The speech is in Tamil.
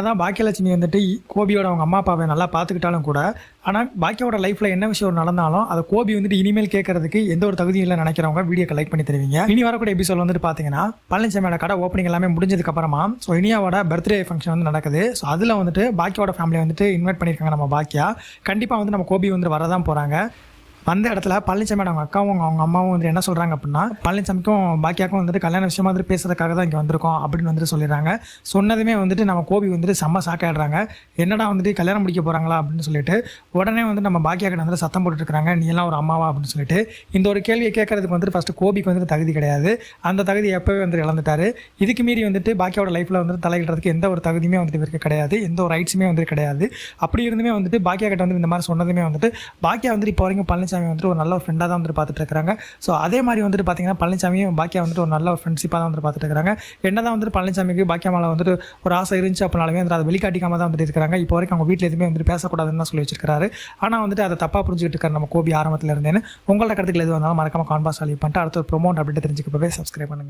அதான் பாக்கியலட்சுமி வந்துட்டு கோபியோட அவங்க அம்மா அப்பாவை நல்லா பார்த்துக்கிட்டாலும் கூட, ஆனால் பாக்கியோட லைஃப்பில் என்ன விஷயம் நடந்தாலும் அதை கோபி வந்துட்டு இனிமேல் கேட்கறதுக்கு எந்த ஒரு தகுதியும் இல்லை நினைக்கிறவங்க வீடியோக்கு லைக் பண்ணி தருவீங்க. இனி வரக்கூடிய எபிசோட் வந்துட்டு பார்த்தீங்கன்னா பழனிசாமியோட கடை ஓப்பனிங் எல்லாமே முடிஞ்சதுக்கு அப்புறமா ஸோ இனியாவோட பர்த்டே ஃபங்க்ஷன் வந்து நடக்குது. ஸோ அதில் வந்துட்டு பாக்கியோட ஃபேமிலி வந்துட்டு இன்வைட் பண்ணியிருக்காங்க நம்ம பாக்கியா. கண்டிப்பாக வந்து நம்ம கோபி வந்து வரதான் போகிறாங்க. அந்த இடத்துல பழனிசாமியோட அவங்க அக்காவும் அவங்க அம்மாவும் வந்து என்ன சொல்கிறாங்க அப்படின்னா, பழனிசாமிக்கும் பாக்கியாக்கும் வந்துட்டு கல்யாண விஷயமா வந்துட்டு பேசுறதுக்காக தான் இங்கே வந்திருக்கோம் அப்படின்னு வந்துட்டு சொல்லிடுறாங்க. சொன்னதுமே வந்துட்டு நம்ம கோபி வந்துட்டு செம்ம சாக்காயிடுறாங்க. என்னடா வந்துட்டு கல்யாணம் முடிக்க போகிறாங்களா அப்படின்னு சொல்லிட்டு உடனே வந்து நம்ம பாக்கியா கிட்ட வந்துட்டு சத்தம் போட்டுருக்காங்க, நீ எல்லாம் ஒரு அம்மாவா அப்படின்னு சொல்லிட்டு. இந்த ஒரு கேள்வியை கேட்கறதுக்கு வந்துட்டு ஃபஸ்ட்டு கோபிக்கு வந்துட்டு தகுதி கிடையாது. அந்த தகுதி எப்போவே வந்துட்டு இழந்துட்டாரு. இதுக்கு மீறி வந்துட்டு பாக்கியோட லைஃப்பில் வந்துட்டு தலையிடுறதுக்கு எந்த ஒரு தகுதியுமே வந்துட்டு இவருக்கு கிடையாது, எந்த ஒரு ரைட்ஸுமே வந்துட்டு கிடையாது. அப்படி இருந்துமே வந்துட்டு பாக்கியா கிட்ட வந்து இந்த மாதிரி சொன்னதுமே வந்துட்டு பாக்கியா வந்துட்டு இப்போ வரைக்கும் பழனிசாமி வந்துட்டு ஒரு நல்ல ஃப்ரெண்டாக தான் வந்துட்டு பார்த்துட்டு இருக்காங்க. ஸோ அதே மாதிரி வந்துட்டு பார்த்தீங்கன்னா பழனிசாமியும் பாக்கியா வந்துட்டு ஒரு நல்ல ஃப்ரெண்ட்ஷிப்பாக தான் வந்துட்டு பார்த்துட்டு இருக்காங்க. என்னதான் வந்துட்டு பழனிசாமிக்கு பாக்கியா மேலே வந்துட்டு ஒரு ஆசை இருந்துச்சு அப்படினாலுமே வந்துட்டு அதை வெளிக்காட்டிக்காம தான் வந்துட்டு இருக்காங்க. இப்போ வரைக்கும் அவங்க வீட்டில் எதுவுமே வந்துட்டு பேசக்கூடாதுன்னு தான் சொல்லி வச்சிருக்காரு. ஆனால் வந்துட்டு அதை தப்பாக புரிஞ்சுக்கிட்டு இருக்காரு நம்ம கோபி ஆரம்பத்தில் இருந்தேன்னு. உங்களோட கருத்துக்கள் எது வந்தாலும் மறக்காம கான்பாஸ் அலி பண்ணிட்டு அடுத்த ஒரு ப்ரோமோட் அப்படின்ட்டு தெரிஞ்சுக்கப்பவே சப்ஸ்கிரைப் பண்ணுங்கள்.